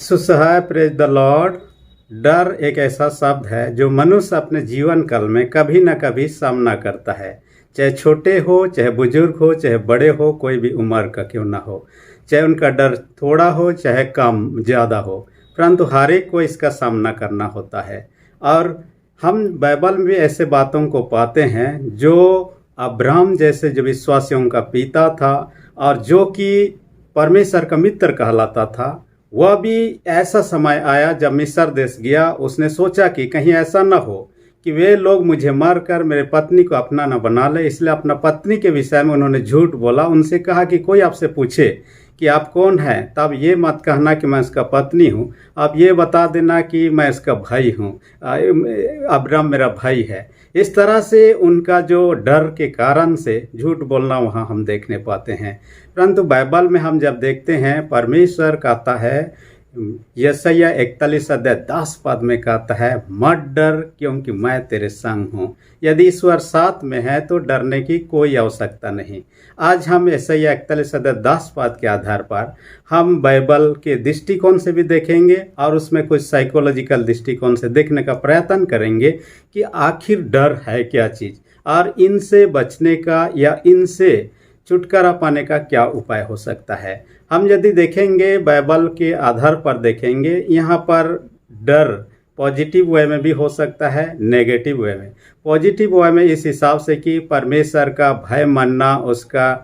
सुसहाय praise the Lord. डर एक ऐसा शब्द है जो मनुष्य अपने जीवन काल में कभी न कभी सामना करता है। चाहे छोटे हो, चाहे बुजुर्ग हो, चाहे बड़े हो, कोई भी उम्र का क्यों ना हो, चाहे उनका डर थोड़ा हो चाहे कम ज़्यादा हो, परंतु हर एक को इसका सामना करना होता है। और हम बाइबल में भी ऐसे बातों को पाते हैं जो अब्राहम जैसे जो विश्वासियों का पिता था और जो कि परमेश्वर का मित्र कहलाता था, वह भी ऐसा समय आया जब मिस्र देश गया। उसने सोचा कि कहीं ऐसा न हो कि वे लोग मुझे मारकर मेरे पत्नी को अपना न बना ले, इसलिए अपना पत्नी के विषय में उन्होंने झूठ बोला। उनसे कहा कि कोई आपसे पूछे कि आप कौन हैं, तब ये मत कहना कि मैं उसका पत्नी हूँ, आप ये बता देना कि मैं उसका भाई हूँ, अब्राहम मेरा भाई है। इस तरह से उनका जो डर के कारण से झूठ बोलना वहाँ हम देखने पाते हैं। परंतु बाइबल में हम जब देखते हैं, परमेश्वर कहता है, यशायाह 41:10 में कहता है, मत डर क्योंकि मैं तेरे संग हूँ। यदि ईश्वर साथ में है तो डरने की कोई आवश्यकता नहीं। आज हम यशायाह 41:10 के आधार पर हम बाइबल के दृष्टिकोण से भी देखेंगे और उसमें कुछ साइकोलॉजिकल दृष्टिकोण से देखने का प्रयत्न करेंगे कि आखिर डर है क्या चीज़ और इनसे बचने का या इनसे छुटकारा पाने का क्या उपाय हो सकता है। हम यदि देखेंगे बाइबल के आधार पर देखेंगे, यहाँ पर डर पॉजिटिव वे में भी हो सकता है, नेगेटिव वे में। पॉजिटिव वे में इस हिसाब से कि परमेश्वर का भय मानना, उसका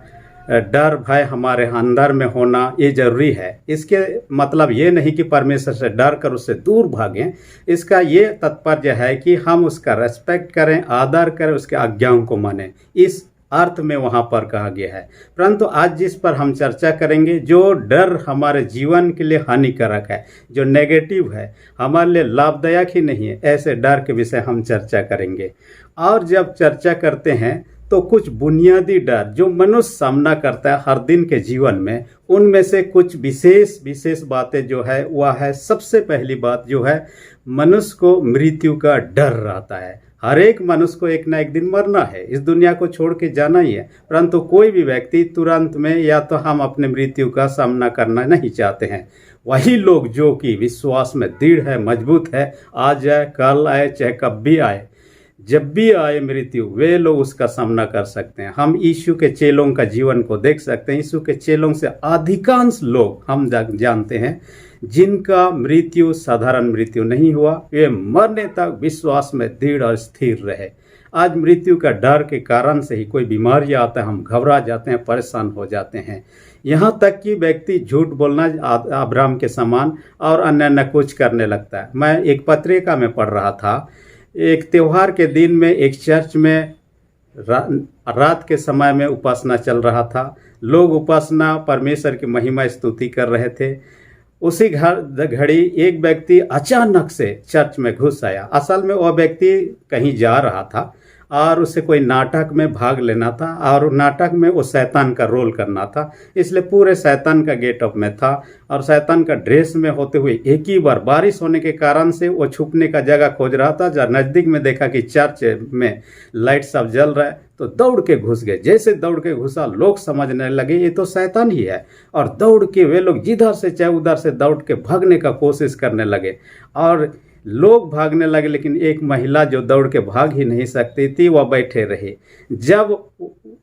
डर भय हमारे अंदर में होना ये जरूरी है। इसके मतलब ये नहीं कि परमेश्वर से डर कर उससे दूर भागें। इसका ये तात्पर्य है कि हम उसका रेस्पेक्ट करें, आदर करें, उसके आज्ञाओं को मानें, इस अर्थ में वहाँ पर कहा गया है। परंतु आज जिस पर हम चर्चा करेंगे, जो डर हमारे जीवन के लिए हानिकारक है, जो नेगेटिव है, हमारे लिए लाभदायक ही नहीं है, ऐसे डर के विषय हम चर्चा करेंगे। और जब चर्चा करते हैं तो कुछ बुनियादी डर जो मनुष्य सामना करता है हर दिन के जीवन में, उनमें से कुछ विशेष बातें जो है वह है, सबसे पहली बात जो है, मनुष्य को मृत्यु का डर रहता है। हर एक मनुष्य को एक ना एक दिन मरना है, इस दुनिया को छोड़ के जाना ही है। परंतु कोई भी व्यक्ति तुरंत में या तो हम अपने मृत्यु का सामना करना नहीं चाहते हैं। वही लोग जो कि विश्वास में दृढ़ है, मजबूत है, आज जाए कल आए चाहे कब भी आए, जब भी आए मृत्यु, वे लोग उसका सामना कर सकते हैं। हम यीशु के चेलों का जीवन को देख सकते हैं। यीशु के चेलों से अधिकांश लोग हम जानते हैं जिनका मृत्यु साधारण मृत्यु नहीं हुआ, वे मरने तक विश्वास में दृढ़ और स्थिर रहे। आज मृत्यु का डर के कारण से ही कोई बीमारी आता है, हम घबरा जाते हैं, परेशान हो जाते हैं। यहाँ तक कि व्यक्ति झूठ बोलना अब्राहम के समान और अन्य कुछ करने लगता है। मैं एक पत्रिका में पढ़ रहा था, एक त्यौहार के दिन में एक चर्च में रात के समय में उपासना चल रहा था। लोग उपासना परमेश्वर की महिमा स्तुति कर रहे थे। उसी घड़ी एक व्यक्ति अचानक से चर्च में घुस आया। असल में वह व्यक्ति कहीं जा रहा था और उसे कोई नाटक में भाग लेना था और नाटक में वो शैतान का रोल करना था, इसलिए पूरे शैतान का गेटअप में था और शैतान का ड्रेस में होते हुए एक ही बार बारिश होने के कारण से वो छुपने का जगह खोज रहा था। जब नज़दीक में देखा कि चर्च में लाइट सब जल रहा है तो दौड़ के घुस गए। जैसे दौड़ के घुसा, लोग समझने लगे ये तो शैतान ही है, और दौड़ के वे लोग जिधर से चाहे उधर से दौड़ के भागने का कोशिश करने लगे और लोग भागने लगे। लेकिन एक महिला जो दौड़ के भाग ही नहीं सकती थी, वह बैठे रही। जब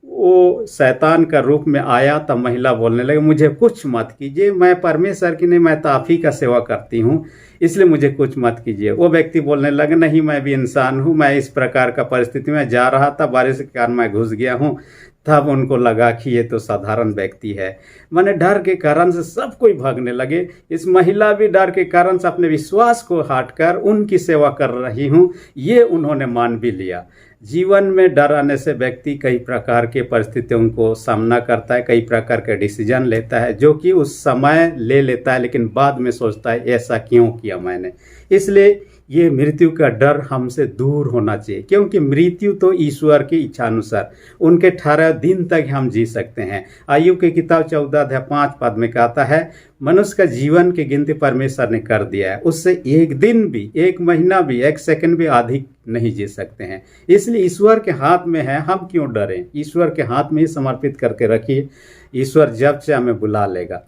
वो शैतान का रूप में आया तब महिला बोलने लगी, मुझे कुछ मत कीजिए, मैं परमेश्वर की नहीं, मैं तो आप ही का सेवा करती हूँ, इसलिए मुझे कुछ मत कीजिए। वो व्यक्ति बोलने लगे, नहीं मैं भी इंसान हूँ, मैं इस प्रकार का परिस्थिति में जा रहा था, बारिश के कारण मैं घुस गया हूँ। तब उनको लगा कि ये तो साधारण व्यक्ति है। मैंने डर के कारण से सब कोई भागने लगे। इस महिला भी डर के कारण से अपने विश्वास को हटाकर उनकी सेवा कर रही हूँ, ये उन्होंने मान भी लिया। जीवन में डर आने से व्यक्ति कई प्रकार के परिस्थितियों को सामना करता है, कई प्रकार के डिसीजन लेता है जो कि उस समय ले लेता है, लेकिन बाद में सोचता है ऐसा क्यों किया मैंने। इसलिए ये मृत्यु का डर हमसे दूर होना चाहिए, क्योंकि मृत्यु तो ईश्वर की इच्छा अनुसार उनके 18 दिन तक हम जी सकते हैं। आयub की किताब 14:5 में कहता है, मनुष्य का जीवन की गिनती परमेश्वर ने कर दिया है, उससे एक दिन भी, एक महीना भी, एक सेकंड भी अधिक नहीं जी सकते हैं। इसलिए ईश्वर के हाथ में है, हम क्यों डरें। ईश्वर के हाथ में ही समर्पित करके रखिए, ईश्वर जब से हमें बुला लेगा।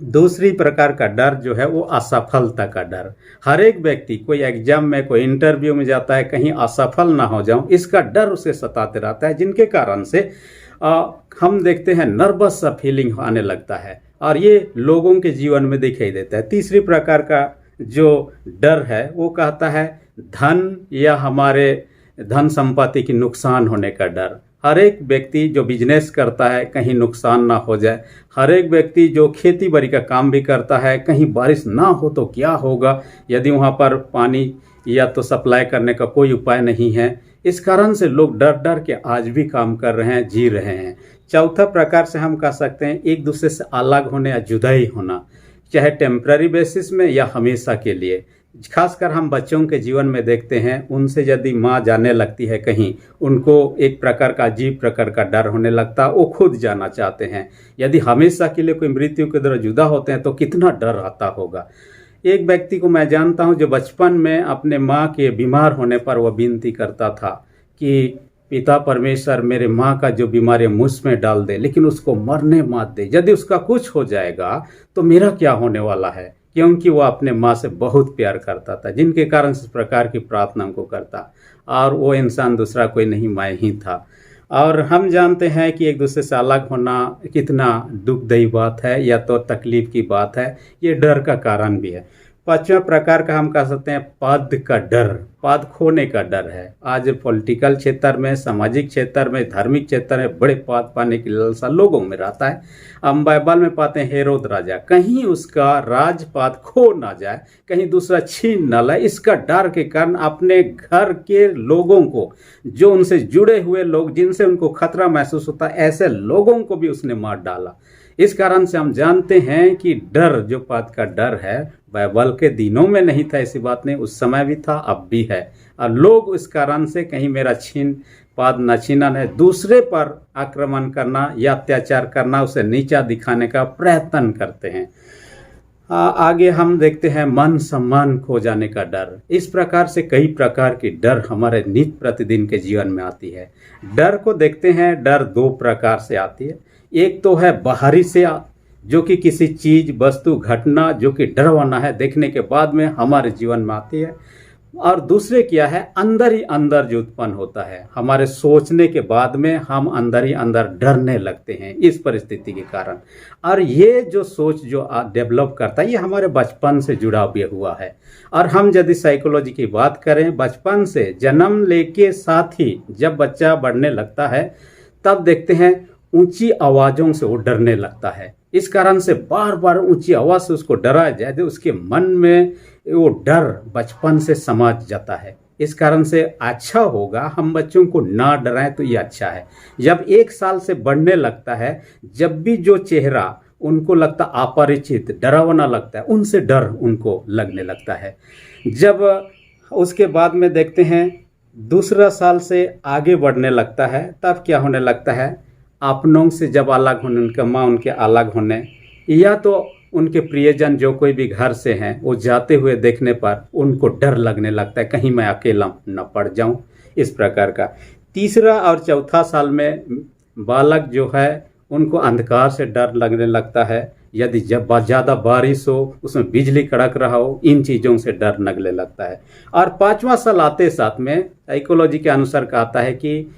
दूसरी प्रकार का डर जो है वो असफलता का डर। हर एक व्यक्ति कोई एग्जाम में, कोई इंटरव्यू में जाता है, कहीं असफल ना हो जाऊं, इसका डर उसे सताते रहता है, जिनके कारण से हम देखते हैं नर्वस सा फीलिंग आने लगता है, और ये लोगों के जीवन में दिखाई देता है। तीसरी प्रकार का जो डर है वो कहता है धन या हमारे धन संपत्ति की नुकसान होने का डर। हर एक व्यक्ति जो बिजनेस करता है कहीं नुकसान ना हो जाए, हर एक व्यक्ति जो खेती बाड़ी का काम भी करता है कहीं बारिश ना हो तो क्या होगा, यदि वहाँ पर पानी या तो सप्लाई करने का कोई उपाय नहीं है। इस कारण से लोग डर डर के आज भी काम कर रहे हैं, जी रहे हैं। चौथा प्रकार से हम कह सकते हैं एक दूसरे से अलग होने या जुदाई होना, चाहे टेम्पररी बेसिस में या हमेशा के लिए। खासकर हम बच्चों के जीवन में देखते हैं, उनसे यदि माँ जाने लगती है कहीं, उनको एक प्रकार का अजीब प्रकार का डर होने लगता है, वो खुद जाना चाहते हैं। यदि हमेशा के लिए कोई मृत्यु की तरह जुदा होते हैं तो कितना डर आता होगा। एक व्यक्ति को मैं जानता हूँ जो बचपन में अपने माँ के बीमार होने पर वह विनती करता था कि पिता परमेश्वर मेरे माँ का जो बीमारी मुझ में डाल दे, लेकिन उसको मरने मत दे। यदि उसका कुछ हो जाएगा तो मेरा क्या होने वाला है, क्योंकि वो अपने माँ से बहुत प्यार करता था, जिनके कारण इस प्रकार की प्रार्थना को करता, और वो इंसान दूसरा कोई नहीं, मैं ही था। और हम जानते हैं कि एक दूसरे से अलग होना कितना दुखदायी बात है या तो तकलीफ की बात है, ये डर का कारण भी है। पांचवा प्रकार का हम कह सकते हैं पद का डर, पद खोने का डर है। आज पॉलिटिकल क्षेत्र में, सामाजिक क्षेत्र में, धार्मिक क्षेत्र में बड़े पद पाने की लालसा लोगों में रहता है। हम बाइबल में पाते हैं हेरोद राजा, कहीं उसका राजपाद खो ना जाए, कहीं दूसरा छीन ना लाए, इसका डर के कारण अपने घर के लोगों को, जो उनसे जुड़े हुए लोग, जिनसे उनको खतरा महसूस होता है, ऐसे लोगों को भी उसने मार डाला। इस कारण से हम जानते हैं कि डर, जो पद का डर है, बाइबल के दिनों में नहीं था, ऐसी बात नहीं, उस समय भी था, अब भी है। और लोग इस कारण से कहीं मेरा पद न छीनन है, दूसरे पर आक्रमण करना या अत्याचार करना, उसे नीचा दिखाने का प्रयत्न करते हैं। आगे हम देखते हैं मन सम्मान खो जाने का डर। इस प्रकार से कई प्रकार की डर हमारे नित्य प्रतिदिन के जीवन में आती है। डर को देखते हैं, डर दो प्रकार से आती है। एक तो है बाहरी से, जो कि किसी चीज, वस्तु, घटना जो कि डरवाना है, देखने के बाद में हमारे जीवन में आती है। और दूसरे क्या है, अंदर ही अंदर जो उत्पन्न होता है, हमारे सोचने के बाद में हम अंदर ही अंदर डरने लगते हैं इस परिस्थिति के कारण। और ये जो सोच जो डेवलप करता है, ये हमारे बचपन से जुड़ा भी हुआ है। और हम यदि साइकोलॉजी की बात करें, बचपन से जन्म लेके साथ ही जब बच्चा बढ़ने लगता है, तब देखते हैं ऊंची आवाज़ों से वो डरने लगता है। इस कारण से बार बार ऊंची आवाज़ से उसको डराया जाए तो उसके मन में वो डर बचपन से समा जाता है। इस कारण से अच्छा होगा हम बच्चों को ना डराएं तो ये अच्छा है। जब 1 साल से बढ़ने लगता है, जब भी जो चेहरा उनको लगता अपरिचित, डरावना लगता है, उनसे डर उनको लगने लगता है। जब उसके बाद में देखते हैं 2 साल से आगे बढ़ने लगता है, तब क्या होने लगता है, अपनों से जब अलग होने, उनके माँ उनके अलग होने, या तो उनके प्रियजन जो कोई भी घर से हैं, वो जाते हुए देखने पर उनको डर लगने लगता है, कहीं मैं अकेला न पड़ जाऊं, इस प्रकार का। 3 और 4 साल में बालक जो है उनको अंधकार से डर लगने लगता है। यदि जब ज़्यादा बारिश हो, उसमें बिजली कड़क रहा हो, इन चीज़ों से डर लगने लगता है। और 5वां साल आते साथ में साइकोलॉजी के अनुसार कहता है कि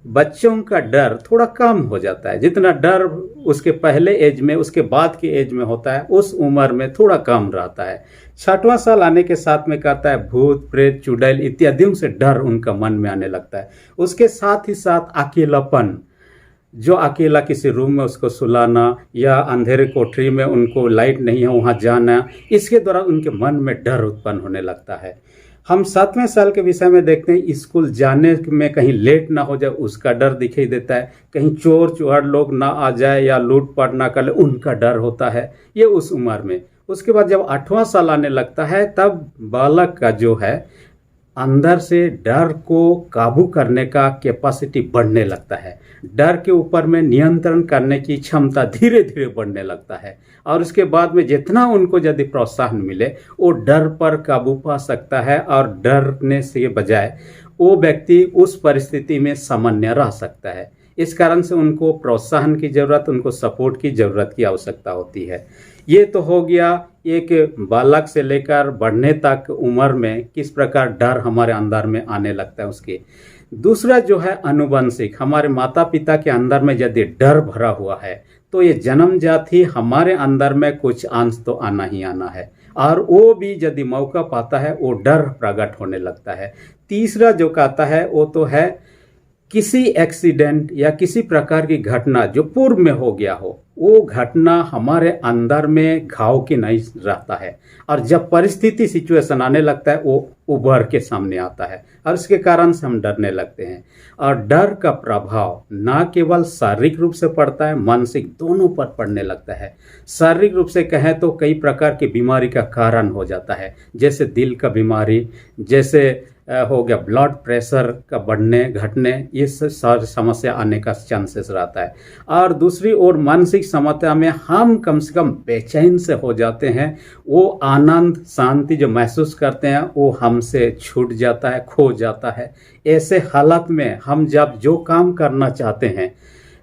बच्चों का डर थोड़ा कम हो जाता है। जितना डर उसके पहले एज में, उसके बाद के एज में होता है, उस उम्र में थोड़ा कम रहता है। 6वां साल आने के साथ में कहता है भूत, प्रेत, चुड़ैल इत्यादियों से डर उनका मन में आने लगता है। उसके साथ ही साथ अकेलापन, जो अकेला किसी रूम में उसको सुलाना या अंधेरे कोठरी में उनको लाइट नहीं है वहाँ जाना, इसके द्वारा उनके मन में डर उत्पन्न होने लगता है। हम 7वें साल के विषय में देखते हैं, स्कूल जाने में कहीं लेट ना हो जाए उसका डर दिखाई देता है, कहीं चोर चुहार लोग ना आ जाए या लूटपाट ना कर ले उनका डर होता है, ये उस उम्र में। उसके बाद जब 8वां साल आने लगता है, तब बालक का जो है अंदर से डर को काबू करने का कैपेसिटी बढ़ने लगता है। डर के ऊपर में नियंत्रण करने की क्षमता धीरे धीरे बढ़ने लगता है। और उसके बाद में जितना उनको यदि प्रोत्साहन मिले, वो डर पर काबू पा सकता है, और डरने से बजाय वो व्यक्ति उस परिस्थिति में सामान्य रह सकता है। इस कारण से उनको प्रोत्साहन की ज़रूरत, उनको सपोर्ट की ज़रूरत की आवश्यकता होती है। ये तो हो गया एक बालक से लेकर बढ़ने तक उम्र में किस प्रकार डर हमारे अंदर में आने लगता है उसके। दूसरा जो है अनुवंशिक, हमारे माता पिता के अंदर में यदि डर भरा हुआ है तो ये जन्मजात ही हमारे अंदर में कुछ अंश तो आना ही आना है, और वो भी यदि मौका पाता है वो डर प्रकट होने लगता है। तीसरा जो कहता है वो तो है किसी एक्सीडेंट या किसी प्रकार की घटना जो पूर्व में हो गया हो, वो घटना हमारे अंदर में घाव की नहीं रहता है, और जब परिस्थिति सिचुएशन आने लगता है वो उभर के सामने आता है, और इसके कारण से हम डरने लगते हैं। और डर का प्रभाव ना केवल शारीरिक रूप से पड़ता है, मानसिक दोनों पर पड़ने लगता है। शारीरिक रूप से कहें तो कई प्रकार की बीमारी का कारण हो जाता है, जैसे दिल का बीमारी, जैसे हो गया ब्लड प्रेशर का बढ़ने घटने, ये सारी समस्या आने का चांसेस रहता है। और दूसरी ओर मानसिक समस्या में हम कम से कम बेचैन से हो जाते हैं, वो आनंद शांति जो महसूस करते हैं वो हमसे छूट जाता है, खो जाता है। ऐसे हालत में हम जब जो काम करना चाहते हैं,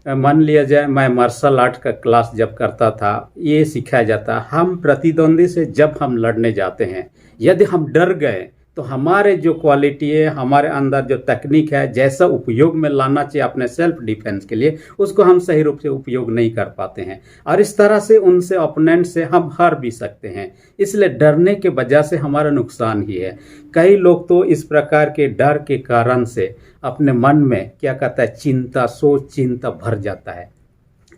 मान लिया जाए मैं मार्शल आर्ट का क्लास जब करता था, ये सिखाया जाता, हम प्रतिद्वंदी से जब हम लड़ने जाते हैं, यदि हम डर गए तो हमारे जो क्वालिटी है, हमारे अंदर जो तकनीक है, जैसा उपयोग में लाना चाहिए अपने सेल्फ डिफेंस के लिए, उसको हम सही रूप से उपयोग नहीं कर पाते हैं, और इस तरह से उनसे ओपोनेंट से हम हार भी सकते हैं। इसलिए डरने के वजह से हमारा नुकसान ही है। कई लोग तो इस प्रकार के डर के कारण से अपने मन में क्या कहता है चिंता, सोच चिंता भर जाता है,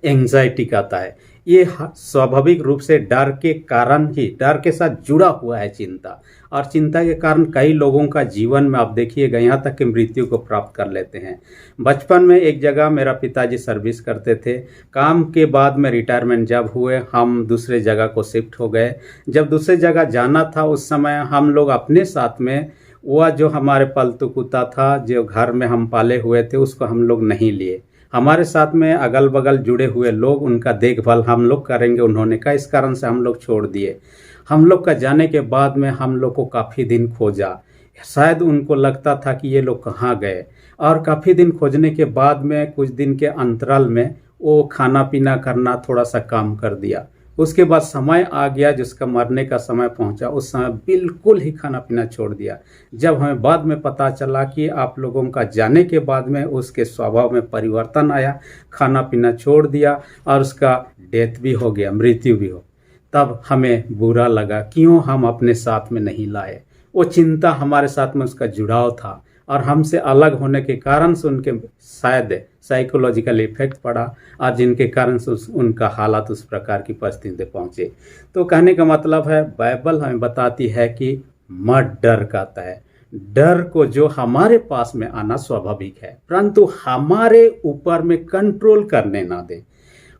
एंग्जाइटी कहता है। ये स्वाभाविक रूप से डर के कारण ही, डर के साथ जुड़ा हुआ है चिंता, और चिंता के कारण कई लोगों का जीवन में आप देखिएगा यहाँ तक कि मृत्यु को प्राप्त कर लेते हैं। बचपन में एक जगह मेरा पिताजी सर्विस करते थे, काम के बाद में रिटायरमेंट जब हुए हम दूसरे जगह को शिफ्ट हो गए। जब दूसरे जगह जाना था उस समय हम लोग अपने साथ में वह जो हमारे पालतू कुत्ता था जो घर में हम पाले हुए थे उसको हम लोग नहीं लिए। हमारे साथ में अगल बगल जुड़े हुए लोग उनका देखभाल हम लोग करेंगे उन्होंने कहा, इस कारण से हम लोग छोड़ दिए। हम लोग का जाने के बाद में हम लोग को काफ़ी दिन खोजा, शायद उनको लगता था कि ये लोग कहाँ गए, और काफ़ी दिन खोजने के बाद में कुछ दिन के अंतराल में वो खाना पीना करना थोड़ा सा काम कर दिया। उसके बाद समय आ गया जिसका मरने का समय पहुंचा, उस समय बिल्कुल ही खाना पीना छोड़ दिया। जब हमें बाद में पता चला कि आप लोगों का जाने के बाद में उसके स्वभाव में परिवर्तन आया, खाना पीना छोड़ दिया और उसका डेथ भी हो गया, मृत्यु भी हो, तब हमें बुरा लगा क्यों हम अपने साथ में नहीं लाए। वो चिंता हमारे साथ में उसका जुड़ाव था, और हमसे अलग होने के कारण से उनके शायद साइकोलॉजिकल इफेक्ट पड़ा, और जिनके कारण से उनका हालात उस प्रकार की परिस्थिति पहुँचे। तो कहने का मतलब है बाइबल हमें बताती है कि मत डर कहता है। डर को जो हमारे पास में आना स्वाभाविक है, परंतु हमारे ऊपर में कंट्रोल करने ना दे।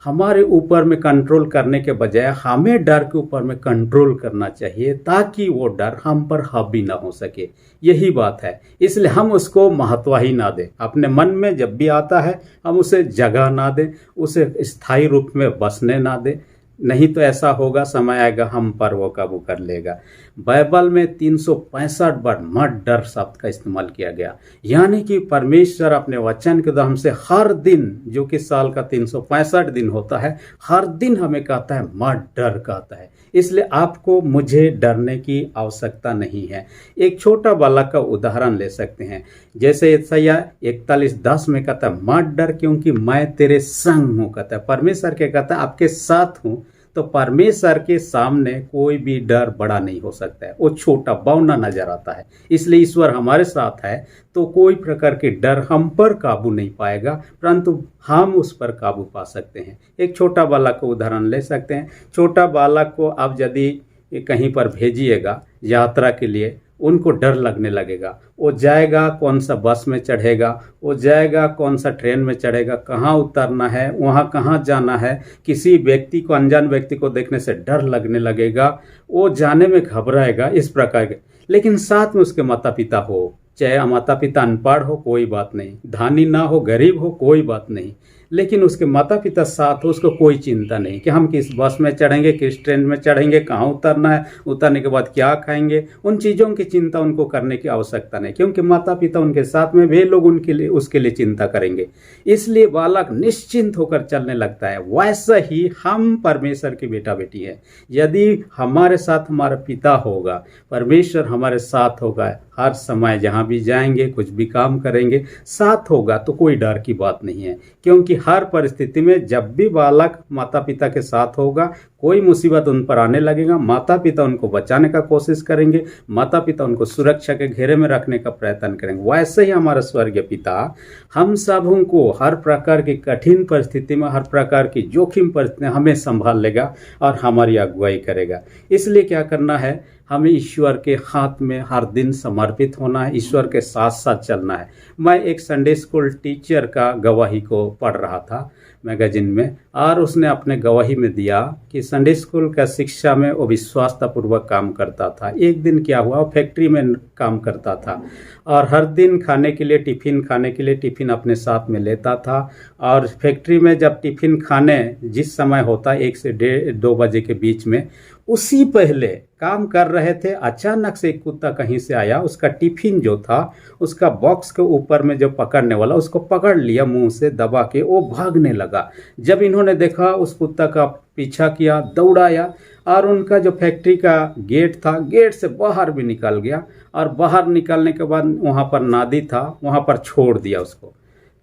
हमारे ऊपर में कंट्रोल करने के बजाय हमें डर के ऊपर में कंट्रोल करना चाहिए, ताकि वो डर हम पर हावी ना हो सके। यही बात है, इसलिए हम उसको महत्व ही ना दें। अपने मन में जब भी आता है हम उसे जगह ना दें, उसे स्थायी रूप में बसने ना दें, नहीं तो ऐसा होगा समय आएगा हम पर वो काबू कर लेगा। बाइबल में 365 बार मत डर शब्द का इस्तेमाल किया गया, यानी कि परमेश्वर अपने वचन के द्वारा हमसे हर दिन, जो कि साल का 365 दिन होता है, हर दिन हमें कहता है मत डर कहता है। इसलिए आपको मुझे डरने की आवश्यकता नहीं है। एक छोटा बालक का उदाहरण ले सकते हैं, जैसे यशायाह 41:10 में कहता है मत डर क्योंकि मैं तेरे संग हूँ। कहता है परमेश्वर के कहता है आपके साथ हूँ। तो परमेश्वर के सामने कोई भी डर बड़ा नहीं हो सकता है, वो छोटा बौना नजर आता है। इसलिए ईश्वर हमारे साथ है तो कोई प्रकार के डर हम पर काबू नहीं पाएगा, परंतु हम उस पर काबू पा सकते हैं। एक छोटा बालक को उदाहरण ले सकते हैं। छोटा बालक को आप यदि कहीं पर भेजिएगा यात्रा के लिए, उनको डर लगने लगेगा। वो जाएगा कौन सा बस में चढ़ेगा, वो जाएगा कौन सा ट्रेन में चढ़ेगा, कहाँ उतरना है, वहाँ कहाँ जाना है। किसी व्यक्ति को, अनजान व्यक्ति को देखने से डर लगने लगेगा, वो जाने में घबराएगा इस प्रकार के। लेकिन साथ में उसके माता पिता हो, चाहे माता पिता अनपढ़ हो कोई बात नहीं, धनी ना हो गरीब हो कोई बात नहीं, लेकिन उसके माता पिता साथ हो, उसको कोई चिंता नहीं कि हम किस बस में चढ़ेंगे, किस ट्रेन में चढ़ेंगे, कहाँ उतरना है, उतरने के बाद क्या खाएंगे, उन चीज़ों की चिंता उनको करने की आवश्यकता नहीं, क्योंकि माता पिता उनके साथ में, वे लोग उनके लिए उसके लिए चिंता करेंगे। इसलिए बालक निश्चिंत होकर चलने लगता है। वैसा ही हम परमेश्वर के बेटा बेटी हैं। यदि हमारे साथ हमारा पिता होगा, परमेश्वर हमारे साथ होगा, हर समय जहाँ भी जाएंगे, कुछ भी काम करेंगे, साथ होगा, तो कोई डर की बात नहीं है। क्योंकि हर परिस्थिति में जब भी बालक माता पिता के साथ होगा, कोई मुसीबत उन पर आने लगेगा, माता पिता उनको बचाने का कोशिश करेंगे, माता पिता उनको सुरक्षा के घेरे में रखने का प्रयत्न करेंगे। वैसे ही हमारा स्वर्गीय पिता हम सबों को हर प्रकार की कठिन परिस्थिति में, हर प्रकार की जोखिम परिस्थिति में हमें संभाल लेगा और हमारी अगुवाई करेगा। इसलिए क्या करना है, हमें ईश्वर के हाथ में हर दिन समर्पित होना है, ईश्वर के साथ साथ चलना है। मैं एक संडे स्कूल टीचर का गवाही को पढ़ रहा था मैगजीन में, और उसने अपने गवाही में दिया कि संडे स्कूल का शिक्षा में वो विश्वासतापूर्वक काम करता था। एक दिन क्या हुआ, वो फैक्ट्री में काम करता था और हर दिन खाने के लिए टिफ़िन अपने साथ में लेता था। और फैक्ट्री में जब टिफ़िन खाने जिस समय होता 1 से 2 बजे के बीच में, उसी पहले काम कर रहे थे, अचानक से एक कुत्ता कहीं से आया, उसका टिफ़िन जो था उसका बॉक्स के ऊपर में जो पकड़ने वाला, उसको पकड़ लिया, मुंह से दबा के वो भागने लगा। जब इन्होंने देखा, उस कुत्ता का पीछा किया, दौड़ाया और उनका जो फैक्ट्री का गेट था, गेट से बाहर भी निकल गया और बाहर निकलने के बाद वहाँ पर नदी था, वहाँ पर छोड़ दिया उसको।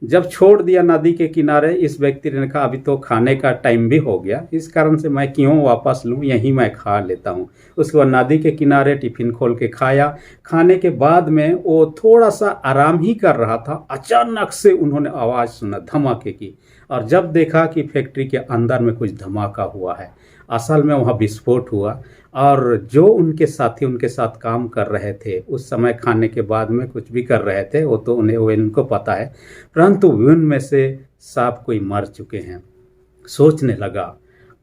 जब छोड़ दिया नदी के किनारे, इस व्यक्ति ने कहा अभी तो खाने का टाइम भी हो गया, इस कारण से मैं क्यों वापस लूँ, यहीं मैं खा लेता हूँ। उसके बाद नदी के किनारे टिफ़िन खोल के खाया। खाने के बाद में वो थोड़ा सा आराम ही कर रहा था, अचानक से उन्होंने आवाज़ सुना धमाके की, और जब देखा कि फैक्ट्री के अंदर में कुछ धमाका हुआ है, असल में वहाँ विस्फोट हुआ। और जो उनके साथी उनके साथ काम कर रहे थे, उस समय खाने के बाद में कुछ भी कर रहे थे, वो तो उनको पता है, परंतु उनमें से सब कोई मर चुके हैं। सोचने लगा,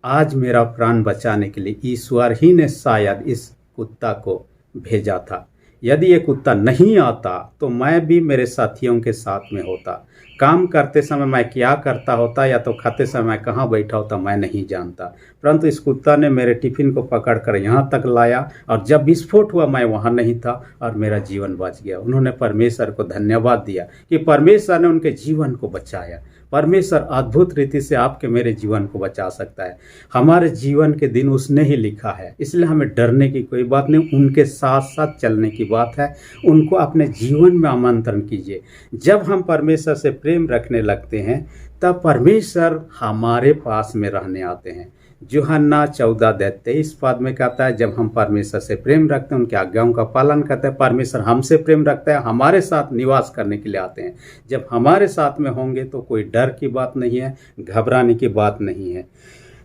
आज मेरा प्राण बचाने के लिए ईश्वर ही ने शायद इस कुत्ता को भेजा था। यदि ये कुत्ता नहीं आता तो मैं भी मेरे साथियों के साथ में होता। काम करते समय मैं क्या करता होता, या तो खाते समय कहाँ बैठा होता, मैं नहीं जानता, परंतु इस कुत्ता ने मेरे टिफ़िन को पकड़कर यहाँ तक लाया, और जब विस्फोट हुआ मैं वहाँ नहीं था और मेरा जीवन बच गया। उन्होंने परमेश्वर को धन्यवाद दिया कि परमेश्वर ने उनके जीवन को बचाया। परमेश्वर अद्भुत रीति से आपके मेरे जीवन को बचा सकता है। हमारे जीवन के दिन उसने ही लिखा है, इसलिए हमें डरने की कोई बात नहीं, उनके साथ साथ चलने की बात है। उनको अपने जीवन में आमंत्रण कीजिए। जब हम परमेश्वर से प्रेम रखने लगते हैं, तब परमेश्वर हमारे पास में रहने आते हैं। यूहन्ना 14:23 पद में कहता है, जब हम परमेश्वर से प्रेम रखते हैं, उनकी आज्ञाओं का पालन करते हैं, परमेश्वर हमसे प्रेम रखता है, हमारे साथ निवास करने के लिए आते हैं। जब हमारे साथ में होंगे तो कोई डर की बात नहीं है, घबराने की बात नहीं है।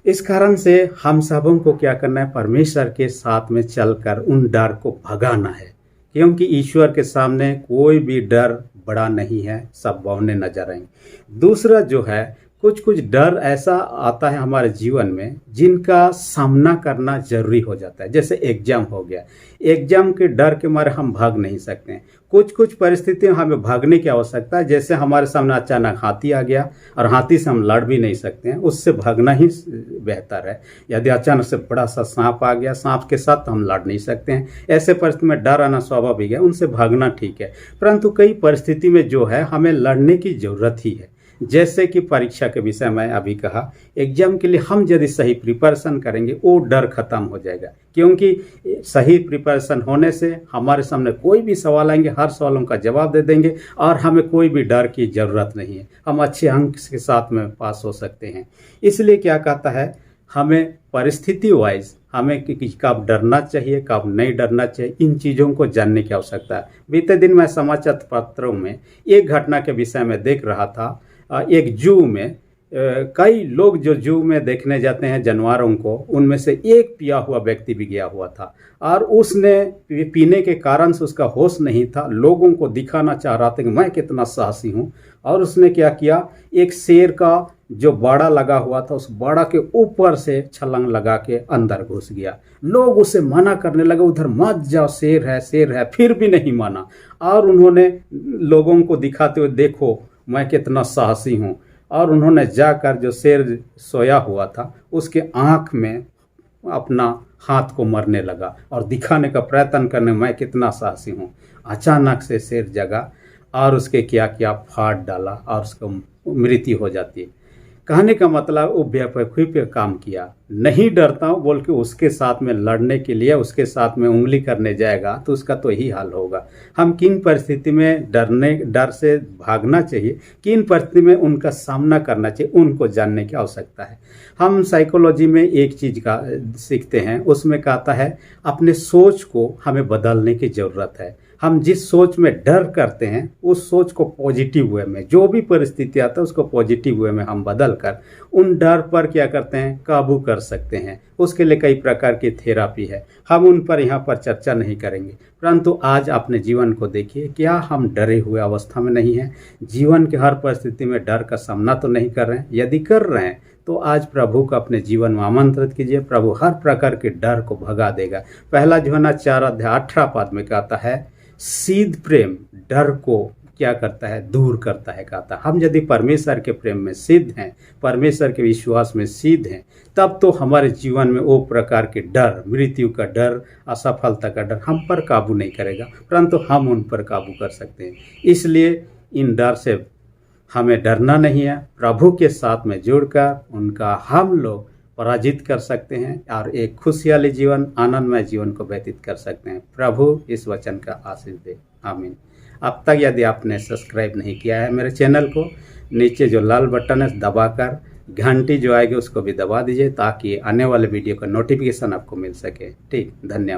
इस कारण से हम सबों को क्या करना है, परमेश्वर के साथ में चलकर उन डर को भगाना है, क्योंकि ईश्वर के सामने कोई भी डर बड़ा नहीं है, सब बौने नजर आएंगे। दूसरा जो है, कुछ डर ऐसा आता है हमारे जीवन में जिनका सामना करना जरूरी हो जाता है। जैसे एग्जाम हो गया, एग्जाम के डर के मारे हम भाग नहीं सकते हैं। कुछ परिस्थितियों हमें भागने की आवश्यकता है। जैसे हमारे सामने अचानक हाथी आ गया और हाथी से हम लड़ भी नहीं सकते हैं, उससे भागना ही बेहतर है। यदि अचानक से बड़ा सा सांप आ गया, सांप के साथ हम लड़ नहीं सकते हैं, ऐसे परिस्थिति में डर आना स्वाभाविक है, उनसे भागना ठीक है। परंतु कई परिस्थिति में जो है हमें लड़ने की जरूरत ही है। जैसे कि परीक्षा के विषय में अभी कहा, एग्जाम के लिए हम यदि सही प्रिपरेशन करेंगे, वो डर खत्म हो जाएगा, क्योंकि सही प्रिपरेशन होने से हमारे सामने कोई भी सवाल आएंगे, हर सवालों का जवाब दे देंगे और हमें कोई भी डर की ज़रूरत नहीं है। हम अच्छे अंक के साथ में पास हो सकते हैं। इसलिए क्या कहता है, हमें परिस्थिति वाइज हमें कि कब डरना चाहिए, कब नहीं डरना चाहिए, इन चीज़ों को जानने की आवश्यकता है। बीते दिन मैं समाचार पत्रों में एक घटना के विषय में देख रहा था। एक जू में कई लोग जो जू में देखने जाते हैं जानवरों को, उनमें से एक पिया हुआ व्यक्ति भी गया हुआ था और उसने पीने के कारण से उसका होश नहीं था। लोगों को दिखाना चाह रहा था कि मैं कितना साहसी हूँ, और उसने क्या किया, एक शेर का जो बाड़ा लगा हुआ था, उस बाड़ा के ऊपर से छलांग लगा के अंदर घुस गया। लोग उसे मना करने लगे, उधर मत जाओ, शेर है, फिर भी नहीं माना। और उन्होंने लोगों को दिखाते हुए, देखो मैं कितना साहसी हूँ। और उन्होंने जाकर जो शेर सोया हुआ था उसके आँख में अपना हाथ को मरने लगा और दिखाने का प्रयत्न करने मैं कितना साहसी हूँ। अचानक से शेर जगा और उसके क्या किया, फाड़ डाला और उसको मृत्यु हो जाती है। कहने का मतलब वो बेवकूफ़ी पे काम किया, नहीं डरता हूँ बोल के उसके साथ में लड़ने के लिए उसके साथ में उंगली करने जाएगा तो उसका तो यही हाल होगा। हम किन परिस्थिति में डर से भागना चाहिए, किन परिस्थिति में उनका सामना करना चाहिए, उनको जानने की आवश्यकता है। हम साइकोलॉजी में एक चीज़ का सीखते हैं, उसमें कहता है अपने सोच को हमें बदलने की ज़रूरत है। हम जिस सोच में डर करते हैं उस सोच को पॉजिटिव वे में, जो भी परिस्थिति आता है उसको पॉजिटिव वे में हम बदल कर उन डर पर क्या करते हैं, काबू कर सकते हैं। उसके लिए कई प्रकार की थेरापी है, हम उन पर यहाँ पर चर्चा नहीं करेंगे। परंतु आज अपने जीवन को देखिए, क्या हम डरे हुए अवस्था में नहीं हैं? जीवन के हर परिस्थिति में डर का सामना तो नहीं कर रहे हैं? यदि कर रहे हैं तो आज प्रभु को अपने जीवन में आमंत्रित कीजिए। प्रभु हर प्रकार के डर को भगा देगा। पहला यूहन्ना 4:18 में कहता है, सीध प्रेम डर को क्या करता है, दूर करता है। कहता है हम यदि परमेश्वर के प्रेम में सिद्ध हैं, परमेश्वर के विश्वास में सिद्ध हैं, तब तो हमारे जीवन में वो प्रकार के डर, मृत्यु का डर, असफलता का डर हम पर काबू नहीं करेगा, परंतु हम उन पर काबू कर सकते हैं। इसलिए इन डर से हमें डरना नहीं है, प्रभु के साथ में जुड़कर उनका हम लोग पराजित कर सकते हैं और एक खुशहाली जीवन, आनंदमय जीवन को व्यतीत कर सकते हैं। प्रभु इस वचन का आशीष दे, आमीन। अब तक यदि आपने सब्सक्राइब नहीं किया है मेरे चैनल को, नीचे जो लाल बटन है दबाकर घंटी जो आएगी उसको भी दबा दीजिए ताकि आने वाले वीडियो का नोटिफिकेशन आपको मिल सके। ठीक, धन्यवाद।